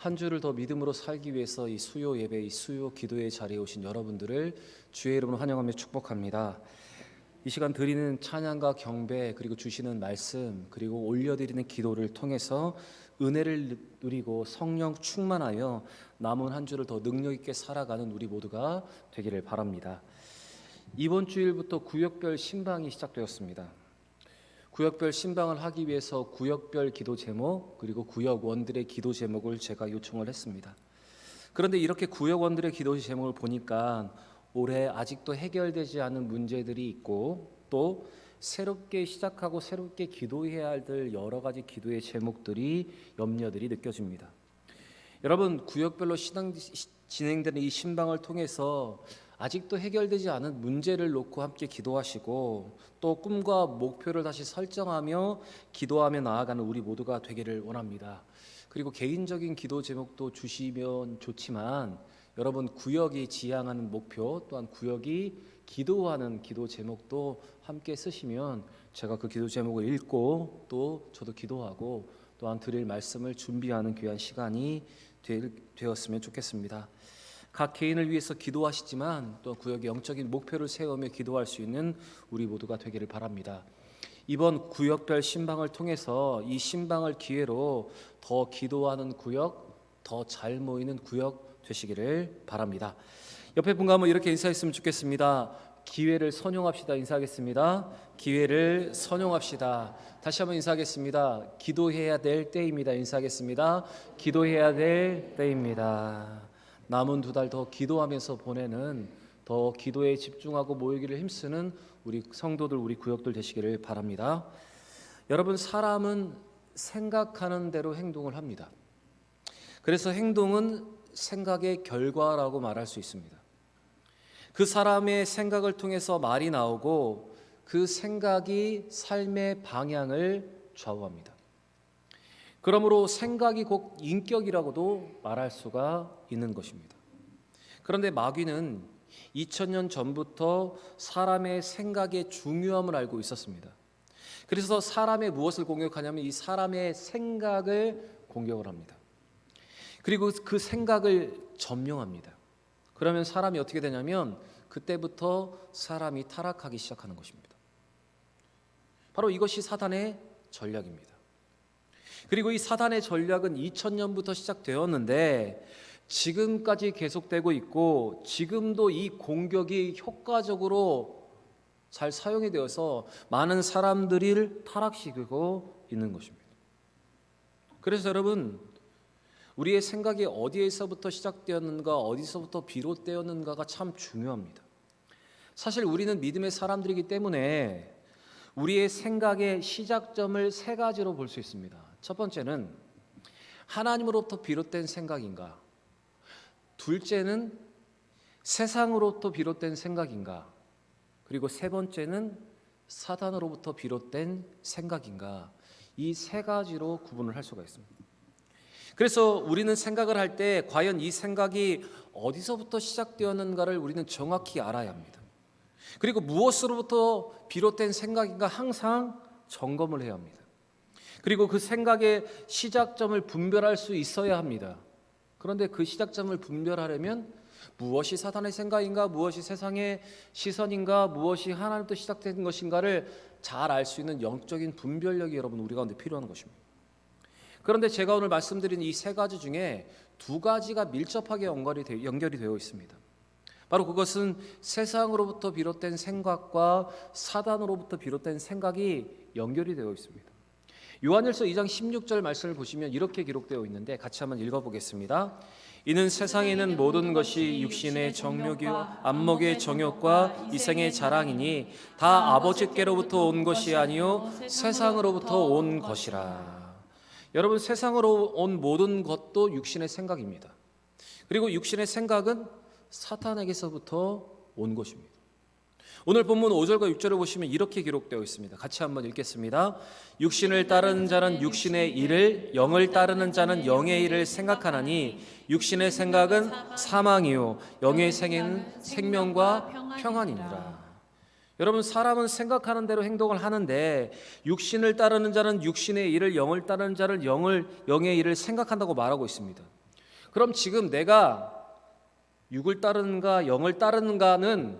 한 주를 더 믿음으로 살기 위해서 이 수요 예배, 이 수요 기도의 자리에 오신 여러분들을 주의 이름으로 환영하며 축복합니다. 이 시간 드리는 찬양과 경배, 그리고 주시는 말씀, 그리고 올려드리는 기도를 통해서 은혜를 누리고 성령 충만하여 남은 한 주를 더 능력 있게 살아가는 우리 모두가 되기를 바랍니다. 이번 주일부터 구역별 신방이 시작되었습니다. 구역별 신방을 하기 위해서 구역별 기도 제목, 그리고 구역원들의 기도 제목을 제가 요청을 했습니다. 그런데 이렇게 구역원들의 기도 제목을 보니까 올해 아직도 해결되지 않은 문제들이 있고, 또 새롭게 시작하고 새롭게 기도해야 할 여러 가지 기도의 제목들이, 염려들이 느껴집니다. 여러분, 구역별로 진행되는 이 신방을 통해서 아직도 해결되지 않은 문제를 놓고 함께 기도하시고, 또 꿈과 목표를 다시 설정하며 기도하며 나아가는 우리 모두가 되기를 원합니다. 그리고 개인적인 기도 제목도 주시면 좋지만, 여러분 구역이 지향하는 목표, 또한 구역이 기도하는 기도 제목도 함께 쓰시면 제가 그 기도 제목을 읽고 또 저도 기도하고 또한 드릴 말씀을 준비하는 귀한 시간이 되었으면 좋겠습니다. 각 개인을 위해서 기도하시지만 또 구역의 영적인 목표를 세우며 기도할 수 있는 우리 모두가 되기를 바랍니다. 이번 구역별 신방을 통해서 이 신방을 기회로 더 기도하는 구역, 더 잘 모이는 구역 되시기를 바랍니다. 옆에 분과 한번 이렇게 인사했으면 좋겠습니다. 기회를 선용합시다. 인사하겠습니다. 기회를 선용합시다. 다시 한번 인사하겠습니다. 기도해야 될 때입니다. 인사하겠습니다. 기도해야 될 때입니다. 남은 2달 더 기도하면서 보내는, 더 기도에 집중하고 모이기를 힘쓰는 우리 성도들, 우리 구역들 되시기를 바랍니다. 여러분, 사람은 생각하는 대로 행동을 합니다. 그래서 행동은 생각의 결과라고 말할 수 있습니다. 그 사람의 생각을 통해서 말이 나오고 그 생각이 삶의 방향을 좌우합니다. 그러므로 생각이 곧 인격이라고도 말할 수가 있는 것입니다. 그런데 마귀는 2000년 전부터 사람의 생각의 중요함을 알고 있었습니다. 그래서 사람의 무엇을 공격하냐면 이 사람의 생각을 공격을 합니다. 그리고 그 생각을 점령합니다. 그러면 사람이 어떻게 되냐면 그때부터 사람이 타락하기 시작하는 것입니다. 바로 이것이 사단의 전략입니다. 그리고 이 사단의 전략은 2000년부터 시작되었는데 지금까지 계속되고 있고, 지금도 이 공격이 효과적으로 잘 사용이 되어서 많은 사람들을 타락시키고 있는 것입니다. 그래서 여러분, 우리의 생각이 어디에서부터 시작되었는가, 어디서부터 비롯되었는가가 참 중요합니다. 사실 우리는 믿음의 사람들이기 때문에 우리의 생각의 시작점을 3가지로 볼 수 있습니다. 첫 번째는 하나님으로부터 비롯된 생각인가, 둘째는 세상으로부터 비롯된 생각인가, 그리고 3번째는 사단으로부터 비롯된 생각인가, 이 3가지로 구분을 할 수가 있습니다. 그래서 우리는 생각을 할 때 과연 이 생각이 어디서부터 시작되었는가를 우리는 정확히 알아야 합니다. 그리고 무엇으로부터 비롯된 생각인가 항상 점검을 해야 합니다. 그리고 그 생각의 시작점을 분별할 수 있어야 합니다. 그런데 그 시작점을 분별하려면 무엇이 사단의 생각인가, 무엇이 세상의 시선인가, 무엇이 하나님부터 시작된 것인가를 잘 알 수 있는 영적인 분별력이 여러분 우리 가운데 필요한 것입니다. 그런데 제가 오늘 말씀드린 이 3가지 중에 2가지가 밀접하게 연결이 되어 있습니다. 바로 그것은 세상으로부터 비롯된 생각과 사단으로부터 비롯된 생각이 연결이 되어 있습니다. 요한일서 2장 16절 말씀을 보시면 이렇게 기록되어 있는데 같이 한번 읽어보겠습니다. 이는 세상에 있는 모든 것이 육신의 정욕이요 안목의 정욕과 이생의 자랑이니 다 아버지께로부터 온 것이 아니요 세상으로부터 온 것이라. 여러분, 세상으로 온 모든 것도 육신의 생각입니다. 그리고 육신의 생각은 사탄에게서부터 온 것입니다. 오늘 본문 5절과 6절을 보시면 이렇게 기록되어 있습니다. 같이 한번 읽겠습니다. 육신을 따르는 자는 육신의 일을, 영을 따르는 자는 영의 일을 생각하나니 육신의 생각은 사망이요 영의 생애는 생명과 평안이니라. 여러분, 사람은 생각하는 대로 행동을 하는데 육신을 따르는 자는 육신의 일을, 영을 따르는 자는 영의 일을 생각한다고 말하고 있습니다. 그럼 지금 내가 육을 따르는가 영을 따르는가는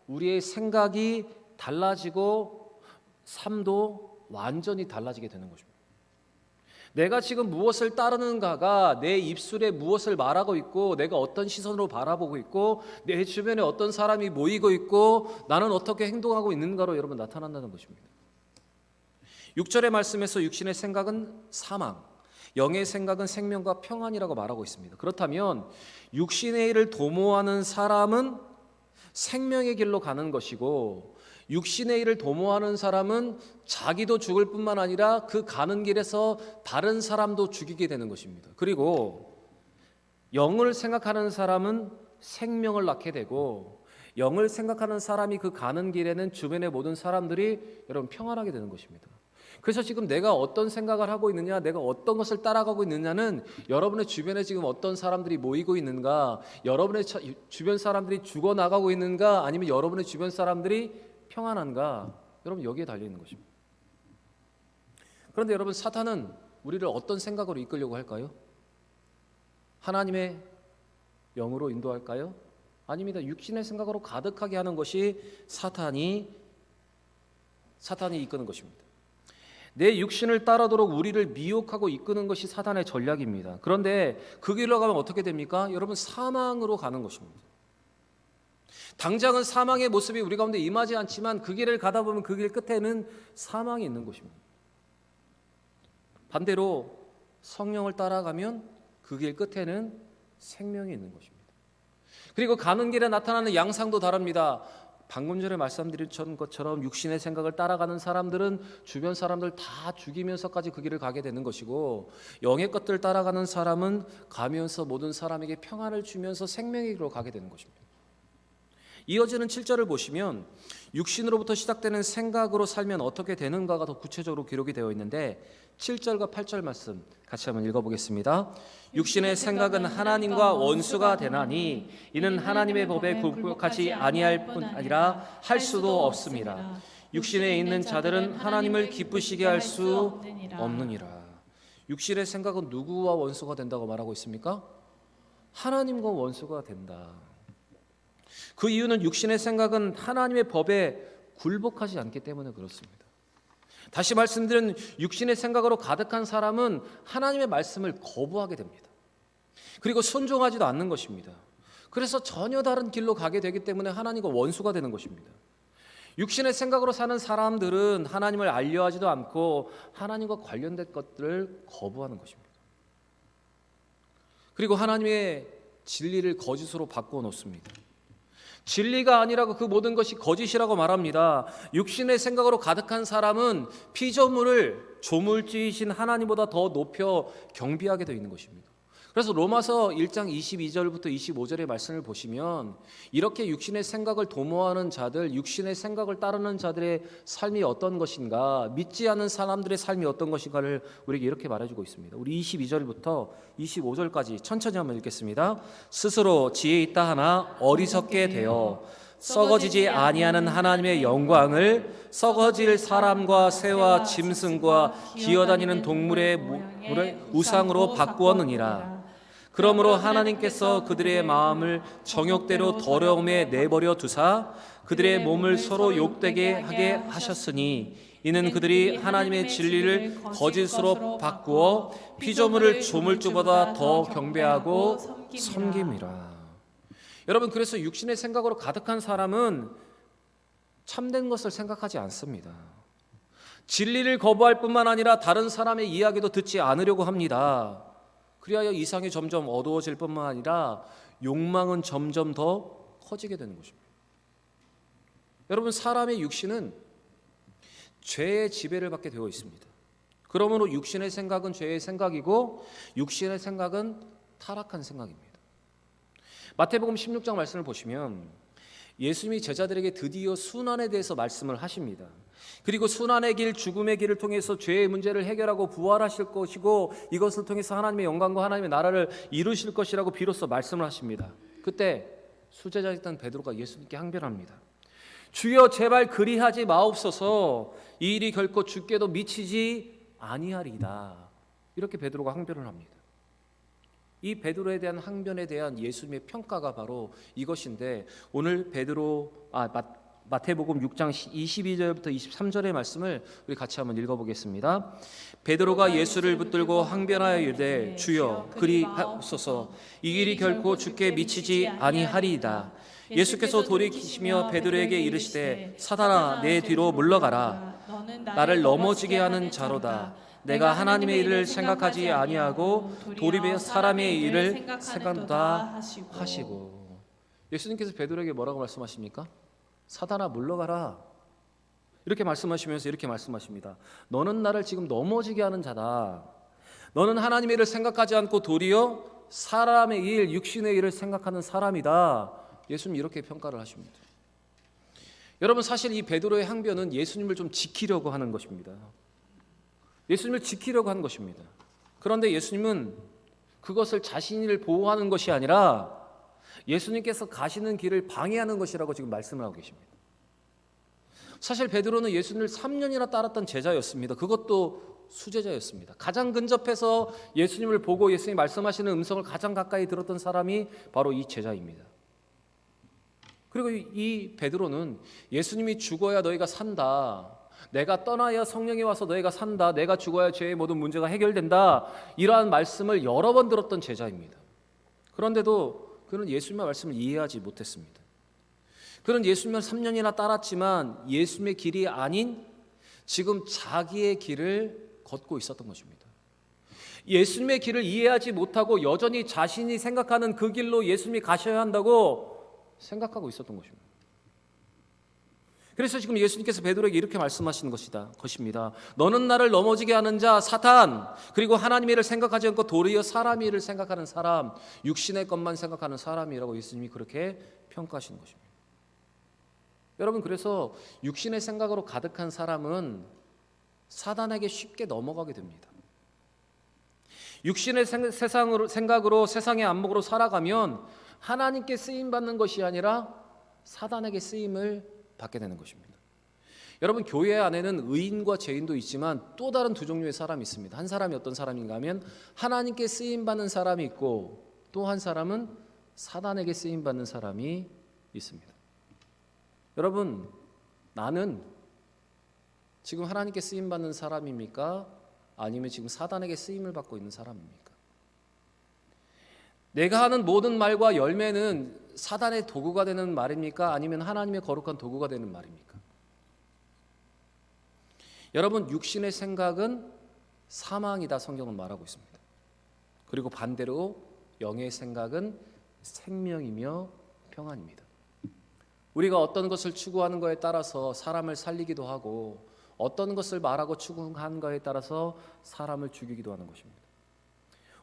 우리의 생각이 달라지고 삶도 완전히 달라지게 되는 것입니다. 내가 지금 무엇을 따르는가가 내 입술에 무엇을 말하고 있고, 내가 어떤 시선으로 바라보고 있고, 내 주변에 어떤 사람이 모이고 있고, 나는 어떻게 행동하고 있는가로 여러분 나타난다는 것입니다. 6절의 말씀에서 육신의 생각은 사망, 영의 생각은 생명과 평안이라고 말하고 있습니다. 그렇다면 육신의 일을 도모하는 사람은 생명의 길로 가는 것이고, 육신의 일을 도모하는 사람은 자기도 죽을 뿐만 아니라 그 가는 길에서 다른 사람도 죽이게 되는 것입니다. 그리고 영을 생각하는 사람은 생명을 낳게 되고, 영을 생각하는 사람이 그 가는 길에는 주변의 모든 사람들이 여러분 평안하게 되는 것입니다. 그래서 지금 내가 어떤 생각을 하고 있느냐, 내가 어떤 것을 따라가고 있느냐는 여러분의 주변에 지금 어떤 사람들이 모이고 있는가, 여러분의 주변 사람들이 죽어나가고 있는가, 아니면 여러분의 주변 사람들이 평안한가, 여러분 여기에 달려있는 것입니다. 그런데 여러분, 사탄은 우리를 어떤 생각으로 이끌려고 할까요? 하나님의 영으로 인도할까요? 아닙니다. 육신의 생각으로 가득하게 하는 것이 사탄이 이끄는 것입니다. 내 육신을 따르도록 우리를 미혹하고 이끄는 것이 사탄의 전략입니다. 그런데 그 길로 가면 어떻게 됩니까? 여러분, 사망으로 가는 것입니다. 당장은 사망의 모습이 우리 가운데 임하지 않지만 그 길을 가다 보면 그 길 끝에는 사망이 있는 것입니다. 반대로 성령을 따라가면 그 길 끝에는 생명이 있는 것입니다. 그리고 가는 길에 나타나는 양상도 다릅니다. 방금 전에 말씀드린 것처럼 육신의 생각을 따라가는 사람들은 주변 사람들 다 죽이면서까지 그 길을 가게 되는 것이고, 영의 것들을 따라가는 사람은 가면서 모든 사람에게 평안을 주면서 생명의 길로 가게 되는 것입니다. 이어지는 7절을 보시면 육신으로부터 시작되는 생각으로 살면 어떻게 되는가가 더 구체적으로 기록이 되어 있는데, 7절과 8절 말씀 같이 한번 읽어보겠습니다. 육신의 생각은 하나님과 원수가 되나니 이는 하나님의 법에 굴복하지 아니할 뿐 아니라 할 수도 없습니다. 육신에 있는 자들은 하나님을 기쁘시게 할 수 없느니라. 육신의 생각은 누구와 원수가 된다고 말하고 있습니까? 하나님과 원수가 된다. 그 이유는 육신의 생각은 하나님의 법에 굴복하지 않기 때문에 그렇습니다. 다시 말씀드린 육신의 생각으로 가득한 사람은 하나님의 말씀을 거부하게 됩니다. 그리고 순종하지도 않는 것입니다. 그래서 전혀 다른 길로 가게 되기 때문에 하나님과 원수가 되는 것입니다. 육신의 생각으로 사는 사람들은 하나님을 알려하지도 않고 하나님과 관련된 것들을 거부하는 것입니다. 그리고 하나님의 진리를 거짓으로 바꾸어 놓습니다. 진리가 아니라고 그 모든 것이 거짓이라고 말합니다. 육신의 생각으로 가득한 사람은 피조물을 조물주이신 하나님보다 더 높여 경비하게 되어 있는 것입니다. 그래서 로마서 1장 22절부터 25절의 말씀을 보시면 이렇게 육신의 생각을 도모하는 자들, 육신의 생각을 따르는 자들의 삶이 어떤 것인가, 믿지 않는 사람들의 삶이 어떤 것인가를 우리에게 이렇게 말해주고 있습니다. 우리 22절부터 25절까지 천천히 한번 읽겠습니다. 스스로 지혜 있다 하나 어리석게 되어 썩어지지 아니하는 하나님의 영광을 썩어질 사람과 새와 짐승과 기어다니는 동물의 우상으로 바꾸었느니라. 그러므로 하나님께서 그들의 마음을 정욕대로 더러움에 내버려 두사 그들의 몸을 서로 욕되게 하게 하셨으니 이는 그들이 하나님의 진리를 거짓으로 바꾸어 피조물을 조물주보다 더 경배하고 섬김이라. 여러분, 그래서 육신의 생각으로 가득한 사람은 참된 것을 생각하지 않습니다. 진리를 거부할 뿐만 아니라 다른 사람의 이야기도 듣지 않으려고 합니다. 그리하여 이상이 점점 어두워질 뿐만 아니라 욕망은 점점 더 커지게 되는 것입니다. 여러분, 사람의 육신은 죄의 지배를 받게 되어 있습니다. 그러므로 육신의 생각은 죄의 생각이고 육신의 생각은 타락한 생각입니다. 마태복음 16장 말씀을 보시면 예수님이 제자들에게 드디어 순환에 대해서 말씀을 하십니다. 그리고 순환의 길, 죽음의 길을 통해서 죄의 문제를 해결하고 부활하실 것이고 이것을 통해서 하나님의 영광과 하나님의 나라를 이루실 것이라고 비로소 말씀을 하십니다. 그때 수제자였던 베드로가 예수님께 항변합니다. 주여, 제발 그리하지 마옵소서. 이 일이 결코 주께도 미치지 아니하리이다. 이렇게 베드로가 항변을 합니다. 이 베드로에 대한 항변에 대한 예수님의 평가가 바로 이것인데, 오늘 마태복음 6장 22절부터 23절의 말씀을 우리 같이 한번 읽어보겠습니다. 베드로가 예수를 붙들고 항변하여 이르되 주여 그리하옵소서, 이 일이 결코 주께 미치지 아니하리이다. 예수께서 돌이키시며 베드로에게 이르시되 사단아 내 뒤로 물러가라. 나를 넘어지게 하는 자로다. 내가 하나님의 일을 생각하지 아니하고 도리어 사람의 일을 생각한다 하시고. 예수님께서 베드로에게 뭐라고 말씀하십니까? 사단아 물러가라, 이렇게 말씀하시면서 이렇게 말씀하십니다. 너는 나를 지금 넘어지게 하는 자다. 너는 하나님의 일을 생각하지 않고 도리어 사람의 일, 육신의 일을 생각하는 사람이다. 예수님 이렇게 평가를 하십니다. 여러분, 사실 이 베드로의 항변은 예수님을 좀 지키려고 하는 것입니다. 예수님을 지키려고 하는 것입니다. 그런데 예수님은 그것을 자신을 보호하는 것이 아니라 예수님께서 가시는 길을 방해하는 것이라고 지금 말씀을 하고 계십니다. 사실 베드로는 예수님을 3년이나 따랐던 제자였습니다. 그것도 수제자였습니다. 가장 근접해서 예수님을 보고 예수님이 말씀하시는 음성을 가장 가까이 들었던 사람이 바로 이 제자입니다. 그리고 이 베드로는 예수님이 죽어야 너희가 산다, 내가 떠나야 성령이 와서 너희가 산다, 내가 죽어야 죄의 모든 문제가 해결된다, 이러한 말씀을 여러 번 들었던 제자입니다. 그런데도 그는 예수님의 말씀을 이해하지 못했습니다. 그는 예수님을 3년이나 따랐지만 예수님의 길이 아닌 지금 자기의 길을 걷고 있었던 것입니다. 예수님의 길을 이해하지 못하고 여전히 자신이 생각하는 그 길로 예수님이 가셔야 한다고 생각하고 있었던 것입니다. 그래서 지금 예수님께서 베드로에게 이렇게 말씀하시는 것입니다. 너는 나를 넘어지게 하는 자 사탄, 그리고 하나님의 일을 생각하지 않고 도리어 사람의 일을 생각하는 사람, 육신의 것만 생각하는 사람이라고 예수님이 그렇게 평가하시는 것입니다. 여러분, 그래서 육신의 생각으로 가득한 사람은 사단에게 쉽게 넘어가게 됩니다. 육신의 생각으로 세상의 안목으로 살아가면 하나님께 쓰임받는 것이 아니라 사단에게 쓰임을 받게 되는 것입니다. 여러분, 교회 안에는 의인과 죄인도 있지만 또 다른 두 종류의 사람이 있습니다. 한 사람이 어떤 사람인가 하면 하나님께 쓰임받는 사람이 있고, 또 한 사람은 사단에게 쓰임받는 사람이 있습니다. 여러분, 나는 지금 하나님께 쓰임받는 사람입니까? 아니면 지금 사단에게 쓰임을 받고 있는 사람입니까? 내가 하는 모든 말과 열매는 사단의 도구가 되는 말입니까? 아니면 하나님의 거룩한 도구가 되는 말입니까? 여러분, 육신의 생각은 사망이다, 성경은 말하고 있습니다. 그리고 반대로 영의 생각은 생명이며 평안입니다. 우리가 어떤 것을 추구하는 것에 따라서 사람을 살리기도 하고, 어떤 것을 말하고 추구하는 것에 따라서 사람을 죽이기도 하는 것입니다.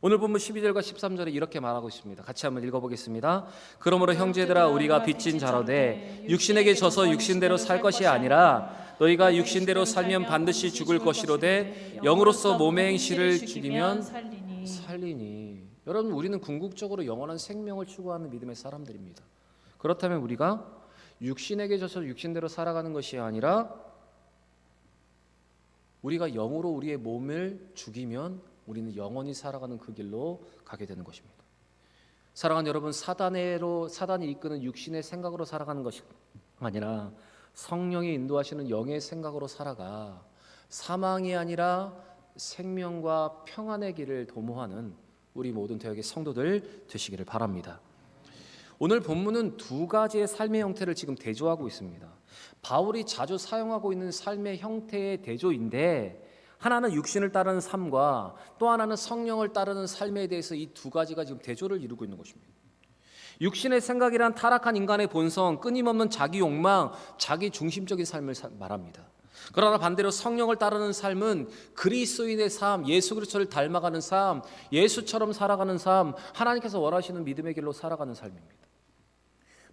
오늘 본문 12절과 13절에 이렇게 말하고 있습니다. 같이 한번 읽어보겠습니다. 그러므로 형제들아, 우리가 빚진 자로되 육신에게 져서 육신대로 살 것이 아니라 너희가 육신대로 살면 반드시 죽을 것이로되 영으로서 몸의 행실을 죽이면 살리니. 여러분, 우리는 궁극적으로 영원한 생명을 추구하는 믿음의 사람들입니다. 그렇다면 우리가 육신에게 져서 육신대로 살아가는 것이 아니라 우리가 영으로 우리의 몸을 죽이면 우리는 영원히 살아가는 그 길로 가게 되는 것입니다. 사랑하는 여러분, 사단이 이끄는 육신의 생각으로 살아가는 것이 아니라 성령이 인도하시는 영의 생각으로 살아가 사망이 아니라 생명과 평안의 길을 도모하는 우리 모든 대학의 성도들 되시기를 바랍니다. 오늘 본문은 두 가지의 삶의 형태를 지금 대조하고 있습니다. 바울이 자주 사용하고 있는 삶의 형태의 대조인데, 하나는 육신을 따르는 삶과 또 하나는 성령을 따르는 삶에 대해서 이 두 가지가 지금 대조를 이루고 있는 것입니다. 육신의 생각이란 타락한 인간의 본성, 끊임없는 자기 욕망, 자기 중심적인 삶을 말합니다. 그러나 반대로 성령을 따르는 삶은 그리스도인의 삶, 예수 그리스도를 닮아가는 삶, 예수처럼 살아가는 삶, 하나님께서 원하시는 믿음의 길로 살아가는 삶입니다.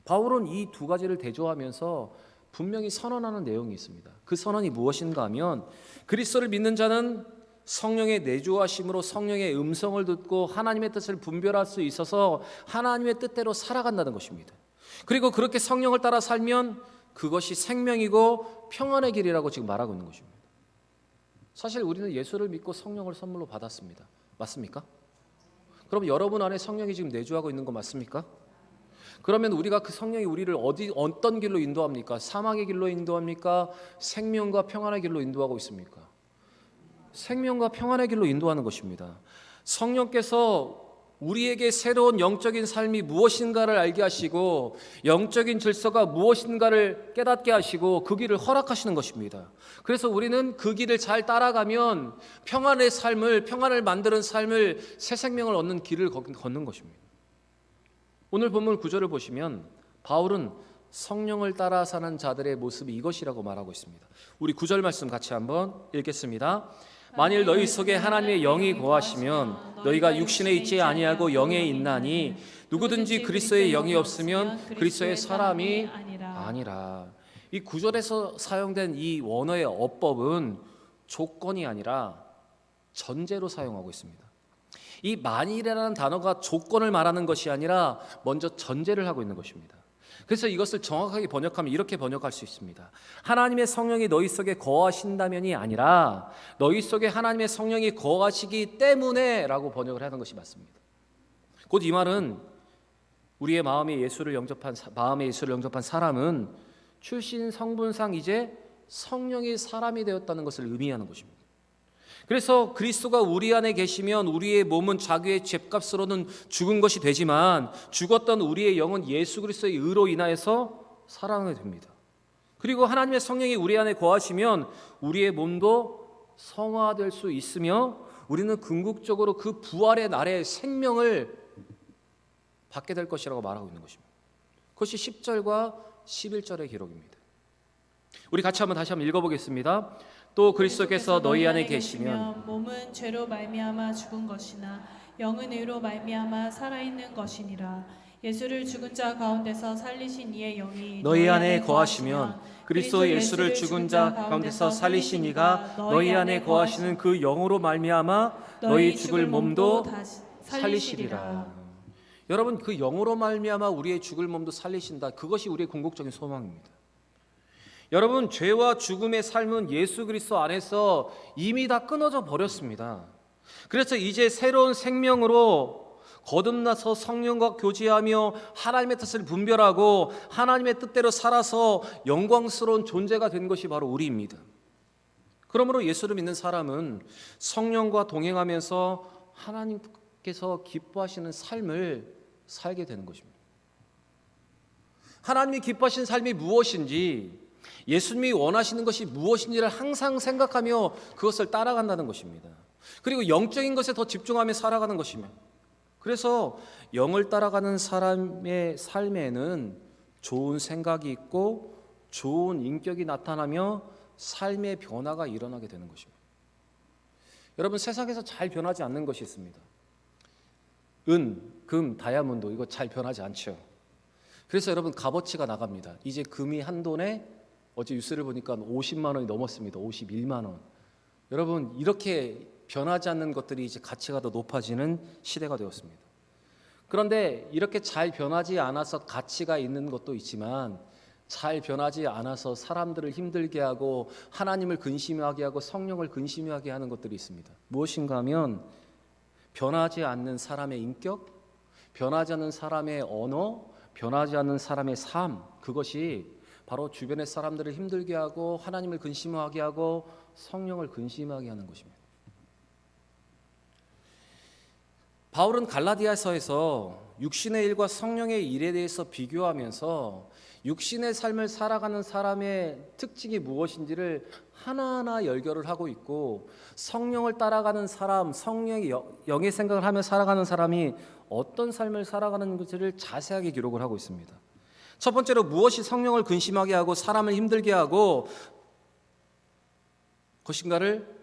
바울은 이 두 가지를 대조하면서 분명히 선언하는 내용이 있습니다. 그 선언이 무엇인가 하면, 그리스도를 믿는 자는 성령의 내주하심으로 성령의 음성을 듣고 하나님의 뜻을 분별할 수 있어서 하나님의 뜻대로 살아간다는 것입니다. 그리고 그렇게 성령을 따라 살면 그것이 생명이고 평안의 길이라고 지금 말하고 있는 것입니다. 사실 우리는 예수를 믿고 성령을 선물로 받았습니다. 맞습니까? 그럼 여러분 안에 성령이 지금 내주하고 있는 거 맞습니까? 그러면 우리가 그 성령이 우리를 어떤 길로 인도합니까? 사망의 길로 인도합니까? 생명과 평안의 길로 인도하고 있습니까? 생명과 평안의 길로 인도하는 것입니다. 성령께서 우리에게 새로운 영적인 삶이 무엇인가를 알게 하시고 영적인 질서가 무엇인가를 깨닫게 하시고 그 길을 허락하시는 것입니다. 그래서 우리는 그 길을 잘 따라가면 평안을 만드는 삶을, 새 생명을 얻는 길을 걷는 것입니다. 오늘 본문 9절을 보시면 바울은 성령을 따라 사는 자들의 모습이 이것이라고 말하고 있습니다. 우리 9절 말씀 같이 한번 읽겠습니다. 만일 너희 속에 하나님의 영이 거하시면 너희가 육신에 있지 아니하고 영에 있나니 누구든지 그리스도의 영이 없으면 그리스도의 사람이 아니라. 이 9절에서 사용된 이 원어의 어법은 조건이 아니라 전제로 사용하고 있습니다. 이 만일이라는 단어가 조건을 말하는 것이 아니라 먼저 전제를 하고 있는 것입니다. 그래서 이것을 정확하게 번역하면 이렇게 번역할 수 있습니다. 하나님의 성령이 너희 속에 거하신다면이 아니라 너희 속에 하나님의 성령이 거하시기 때문에 라고 번역을 하는 것이 맞습니다. 곧 이 말은 우리의 마음의 예수를 영접한 사람은 출신 성분상 이제 성령이 사람이 되었다는 것을 의미하는 것입니다. 그래서 그리스도가 우리 안에 계시면 우리의 몸은 자기의 죄값으로는 죽은 것이 되지만 죽었던 우리의 영은 예수 그리스도의 의로 인하여서 살아나게 됩니다. 그리고 하나님의 성령이 우리 안에 거하시면 우리의 몸도 성화될 수 있으며 우리는 궁극적으로 그 부활의 날에 생명을 받게 될 것이라고 말하고 있는 것입니다. 그것이 10절과 11절의 기록입니다. 우리 다시 한번 읽어보겠습니다. 또 그리스도께서 너희 안에 계시면 몸은 죄로 말미암아 죽은 것이나 영은 의로 말미암아 살아있는 것이니라. 예수를 죽은 자 가운데서 살리신 이의 영이 너희 안에 거하시면 그리스도 예수를 죽은 자 가운데서 살리신 이가 너희 안에 거하시는 그 영으로 말미암아 너희 죽을 몸도 살리시리라. 여러분, 그 영으로 말미암아 우리의 죽을 몸도 살리신다. 그것이 우리의 궁극적인 소망입니다. 여러분, 죄와 죽음의 삶은 예수 그리스도 안에서 이미 다 끊어져 버렸습니다. 그래서 이제 새로운 생명으로 거듭나서 성령과 교제하며 하나님의 뜻을 분별하고 하나님의 뜻대로 살아서 영광스러운 존재가 된 것이 바로 우리입니다. 그러므로 예수를 믿는 사람은 성령과 동행하면서 하나님께서 기뻐하시는 삶을 살게 되는 것입니다. 하나님이 기뻐하시는 삶이 무엇인지, 예수님이 원하시는 것이 무엇인지를 항상 생각하며 그것을 따라간다는 것입니다. 그리고 영적인 것에 더 집중하며 살아가는 것이며, 그래서 영을 따라가는 사람의 삶에는 좋은 생각이 있고 좋은 인격이 나타나며 삶의 변화가 일어나게 되는 것입니다. 여러분, 세상에서 잘 변하지 않는 것이 있습니다. 은, 금, 다이아몬드, 이거 잘 변하지 않죠. 그래서 여러분, 값어치가 나갑니다. 이제 금이 한 돈에 어제 뉴스를 보니까 50만 원이 넘었습니다. 51만 원. 여러분, 이렇게 변하지 않는 것들이 이제 가치가 더 높아지는 시대가 되었습니다. 그런데 이렇게 잘 변하지 않아서 가치가 있는 것도 있지만 잘 변하지 않아서 사람들을 힘들게 하고 하나님을 근심하게 하고 성령을 근심하게 하는 것들이 있습니다. 무엇인가 하면 변하지 않는 사람의 인격, 변하지 않는 사람의 언어, 변하지 않는 사람의 삶, 그것이 바로 주변의 사람들을 힘들게 하고 하나님을 근심하게 하고 성령을 근심하게 하는 것입니다. 바울은 갈라디아서에서 육신의 일과 성령의 일에 대해서 비교하면서 육신의 삶을 살아가는 사람의 특징이 무엇인지를 하나하나 열결을 하고 있고, 성령을 따라가는 사람, 성령의 영의 생각을 하며 살아가는 사람이 어떤 삶을 살아가는지를 자세하게 기록을 하고 있습니다. 첫 번째로 무엇이 성령을 근심하게 하고 사람을 힘들게 하고 것인가를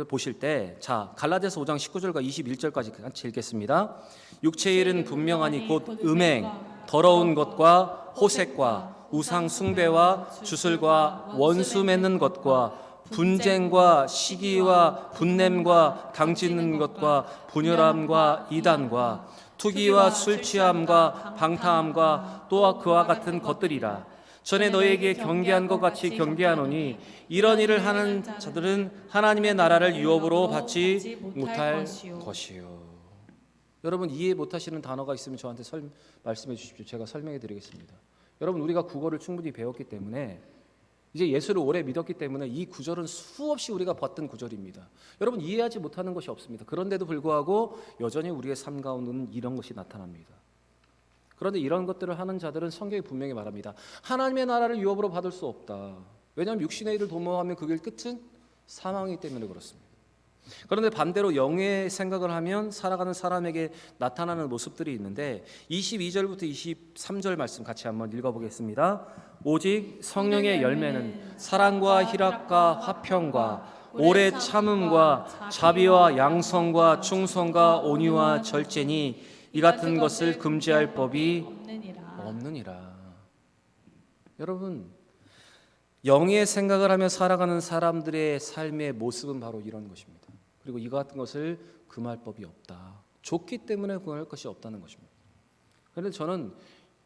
보실 때, 자, 갈라디아서 5장 19절과 21절까지 같이 읽겠습니다. 육체의 일은 분명하니 곧 음행, 더러운 것과 호색과 우상 숭배와 주술과 원수 맺는 것과 분쟁과 시기와 분냄과 당짓는 것과 분열함과 이단과 투기와 술 취함과 방탕함과 또한 그와 같은 것들이라. 전에 너희에게 경계한 것 같이 경계하노니 이런 일을 하는 자들은 하나님의 나라를 유업으로 받지 못할 것이요. 여러분 이해 못하시는 단어가 있으면 저한테 말씀해 주십시오. 제가 설명해 드리겠습니다. 여러분 우리가 국어를 충분히 배웠기 때문에 이제 예수를 오래 믿었기 때문에 이 구절은 수없이 우리가 봤던 구절입니다. 여러분 이해하지 못하는 것이 없습니다. 그런데도 불구하고 여전히 우리의 삶 가운데는 이런 것이 나타납니다. 그런데 이런 것들을 하는 자들은 성경이 분명히 말합니다. 하나님의 나라를 유업으로 받을 수 없다. 왜냐하면 육신의 일을 도모하면 그게 끝은 사망이기 때문에 그렇습니다. 그런데 반대로 영의 생각을 하면 살아가는 사람에게 나타나는 모습들이 있는데 22절부터 23절 말씀 같이 한번 읽어보겠습니다. 오직 성령의 열매는 사랑과 희락과 화평과 오래 참음과 자비와 양성과 충성과 온유와 절제니 이 같은 것을 금지할 법이 없느니라. 여러분 영의 생각을 하며 살아가는 사람들의 삶의 모습은 바로 이런 것입니다. 그리고 이 같은 것을 금할 법이 없다. 좋기 때문에 금할 것이 없다는 것입니다. 그런데 저는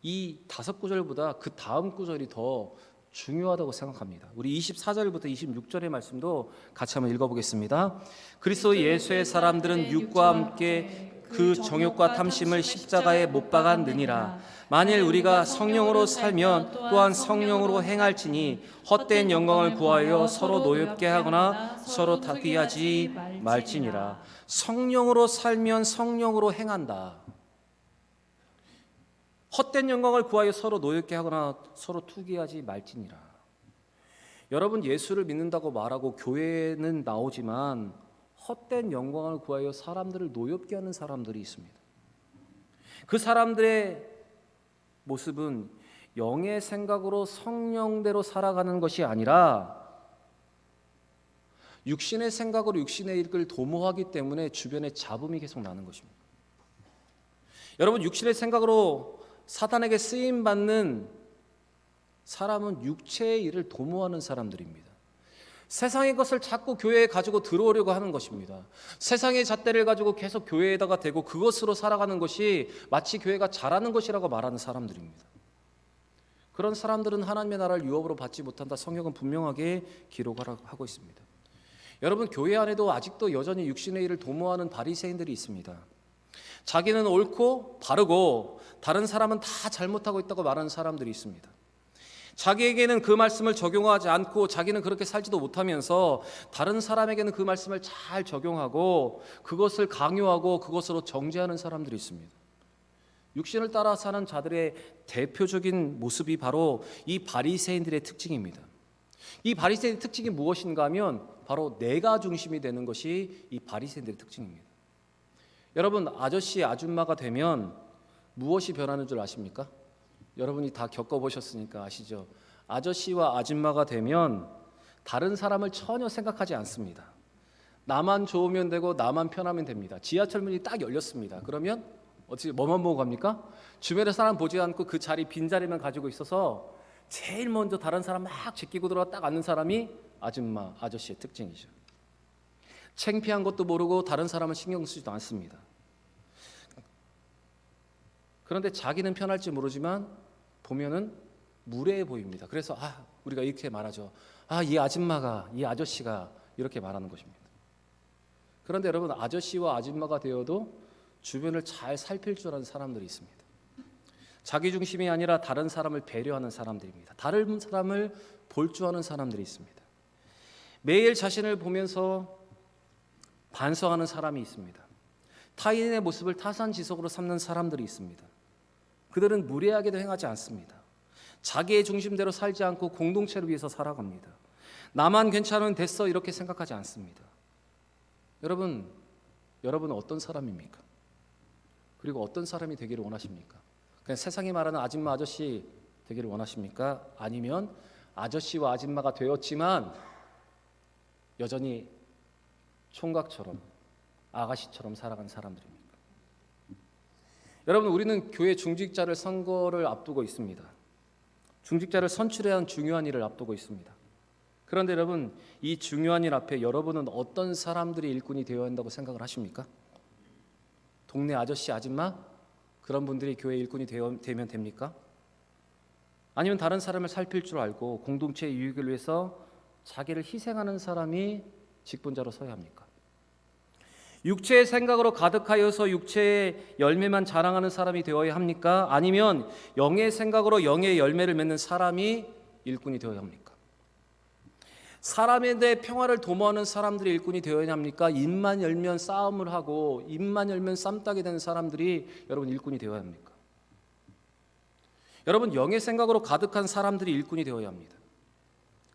이 5구절보다 그 다음 구절이 더 중요하다고 생각합니다. 우리 24절부터 26절의 말씀도 같이 한번 읽어보겠습니다. 그리스도 예수의 사람들은 육과 함께 그 정욕과 탐심을 십자가에 못 박았느니라. 만일 우리가 성령으로 살면 또한 성령으로 행할지니 헛된 영광을 구하여 서로 노엽게 하거나 서로 다투하지 말지니라. 성령으로 살면 성령으로 행한다. 헛된 영광을 구하여 서로 노엽게 하거나 서로 투기하지 말지니라. 여러분 예수를 믿는다고 말하고 교회는 나오지만 헛된 영광을 구하여 사람들을 노엽게 하는 사람들이 있습니다. 그 사람들의 모습은 영의 생각으로 성령대로 살아가는 것이 아니라 육신의 생각으로 육신의 일을 도모하기 때문에 주변에 잡음이 계속 나는 것입니다. 여러분 육신의 생각으로 사단에게 쓰임받는 사람은 육체의 일을 도모하는 사람들입니다. 세상의 것을 자꾸 교회에 가지고 들어오려고 하는 것입니다. 세상의 잣대를 가지고 계속 교회에다가 대고 그것으로 살아가는 것이 마치 교회가 잘하는 것이라고 말하는 사람들입니다. 그런 사람들은 하나님의 나라를 유업으로 받지 못한다. 성경은 분명하게 기록하고 있습니다. 여러분 교회 안에도 아직도 여전히 육신의 일을 도모하는 바리새인들이 있습니다. 자기는 옳고 바르고 다른 사람은 다 잘못하고 있다고 말하는 사람들이 있습니다. 자기에게는 그 말씀을 적용하지 않고 자기는 그렇게 살지도 못하면서 다른 사람에게는 그 말씀을 잘 적용하고 그것을 강요하고 그것으로 정죄하는 사람들이 있습니다. 육신을 따라 사는 자들의 대표적인 모습이 바로 이 바리새인들의 특징입니다. 이 바리새인의 특징이 무엇인가 하면 바로 내가 중심이 되는 것이 이 바리새인들의 특징입니다. 여러분 아저씨 아줌마가 되면 무엇이 변하는 줄 아십니까? 여러분이 다 겪어보셨으니까 아시죠? 아저씨와 아줌마가 되면 다른 사람을 전혀 생각하지 않습니다. 나만 좋으면 되고 나만 편하면 됩니다. 지하철 문이 딱 열렸습니다. 그러면 어떻게 뭐만 보고 갑니까? 주변에 사람 보지 않고 그 자리 빈자리만 가지고 있어서 제일 먼저 다른 사람 막 제끼고 들어와 딱 앉는 사람이 아줌마, 아저씨의 특징이죠. 창피한 것도 모르고 다른 사람은 신경 쓰지도 않습니다. 그런데 자기는 편할지 모르지만 보면은 무례해 보입니다. 그래서 우리가 이렇게 말하죠. 이 아줌마가, 이 아저씨가 이렇게 말하는 것입니다. 그런데 여러분 아저씨와 아줌마가 되어도 주변을 잘 살필 줄 아는 사람들이 있습니다. 자기 중심이 아니라 다른 사람을 배려하는 사람들입니다. 다른 사람을 볼 줄 아는 사람들이 있습니다. 매일 자신을 보면서 반성하는 사람이 있습니다. 타인의 모습을 타산지석으로 삼는 사람들이 있습니다. 그들은 무례하게도 행하지 않습니다. 자기의 중심대로 살지 않고 공동체를 위해서 살아갑니다. 나만 괜찮으면 됐어 이렇게 생각하지 않습니다. 여러분은 어떤 사람입니까? 그리고 어떤 사람이 되기를 원하십니까? 그냥 세상이 말하는 아줌마 아저씨 되기를 원하십니까? 아니면 아저씨와 아줌마가 되었지만 여전히 총각처럼 아가씨처럼 살아가는 사람들입니까? 여러분 우리는 교회 중직자를 선거를 앞두고 있습니다. 중직자를 선출해야 하는 중요한 일을 앞두고 있습니다. 그런데 여러분 이 중요한 일 앞에 여러분은 어떤 사람들이 일꾼이 되어야 한다고 생각을 하십니까? 동네 아저씨 아줌마? 그런 분들이 교회 일꾼이 되면 됩니까? 아니면 다른 사람을 살필 줄 알고 공동체의 유익을 위해서 자기를 희생하는 사람이 직분자로 서야 합니까? 육체의 생각으로 가득하여서 육체의 열매만 자랑하는 사람이 되어야 합니까? 아니면 영의 생각으로 영의 열매를 맺는 사람이 일꾼이 되어야 합니까? 사람에 대해 평화를 도모하는 사람들이 일꾼이 되어야 합니까? 입만 열면 싸움을 하고 입만 열면 쌈따게 되는 사람들이 여러분 일꾼이 되어야 합니까? 여러분, 영의 생각으로 가득한 사람들이 일꾼이 되어야 합니다.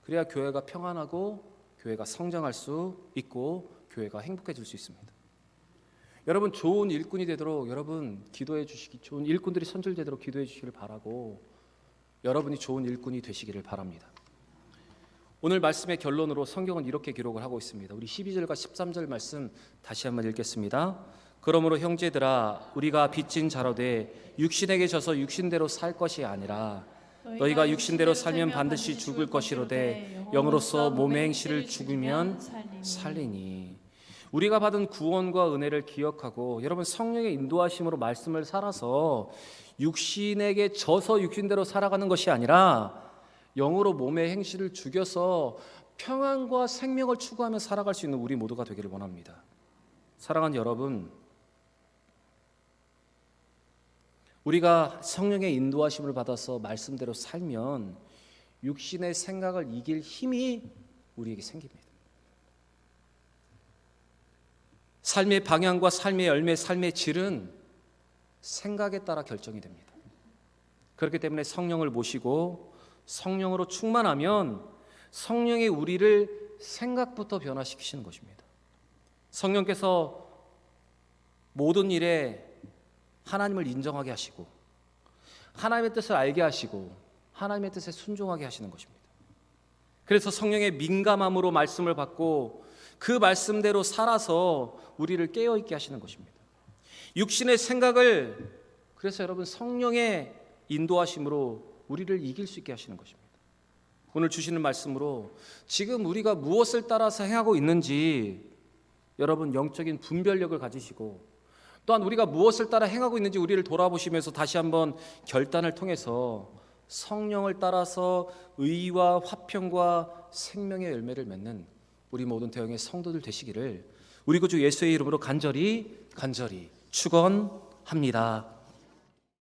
그래야 교회가 평안하고 교회가 성장할 수 있고 교회가 행복해질 수 있습니다. 여러분, 좋은 일꾼이 되도록 여러분 기도해 주시기, 좋은 일꾼들이 선출되도록 기도해 주시기를 바라고, 여러분이 좋은 일꾼이 되시기를 바랍니다. 오늘 말씀의 결론으로 성경은 이렇게 기록을 하고 있습니다. 우리 12절과 13절 말씀 다시 한번 읽겠습니다. 그러므로 형제들아, 우리가 빚진 자로되 육신에게 져서 육신대로 살 것이 아니라 너희가 육신대로 살면 반드시 죽을 것이로되 영으로서 몸의 행실을 죽이면 살리니. 우리가 받은 구원과 은혜를 기억하고 여러분 성령의 인도하심으로 말씀을 살아서 육신에게 져서 육신대로 살아가는 것이 아니라 영으로 몸의 행실을 죽여서 평안과 생명을 추구하며 살아갈 수 있는 우리 모두가 되기를 원합니다. 사랑하는 여러분, 우리가 성령의 인도하심을 받아서 말씀대로 살면 육신의 생각을 이길 힘이 우리에게 생깁니다. 삶의 방향과 삶의 열매, 삶의 질은 생각에 따라 결정이 됩니다. 그렇기 때문에 성령을 모시고 성령으로 충만하면 성령이 우리를 생각부터 변화시키시는 것입니다. 성령께서 모든 일에 하나님을 인정하게 하시고 하나님의 뜻을 알게 하시고 하나님의 뜻에 순종하게 하시는 것입니다. 그래서 성령의 민감함으로 말씀을 받고 그 말씀대로 살아서 우리를 깨어있게 하시는 것입니다. 육신의 생각을, 그래서 여러분 성령의 인도하심으로 우리를 이길 수 있게 하시는 것입니다. 오늘 주시는 말씀으로 지금 우리가 무엇을 따라서 행하고 있는지 여러분 영적인 분별력을 가지시고, 또한 우리가 무엇을 따라 행하고 있는지 우리를 돌아보시면서 다시 한번 결단을 통해서 성령을 따라서 의와 화평과 생명의 열매를 맺는 우리 모든 대형의 성도들 되시기를 우리 구주 예수의 이름으로 간절히 축원합니다.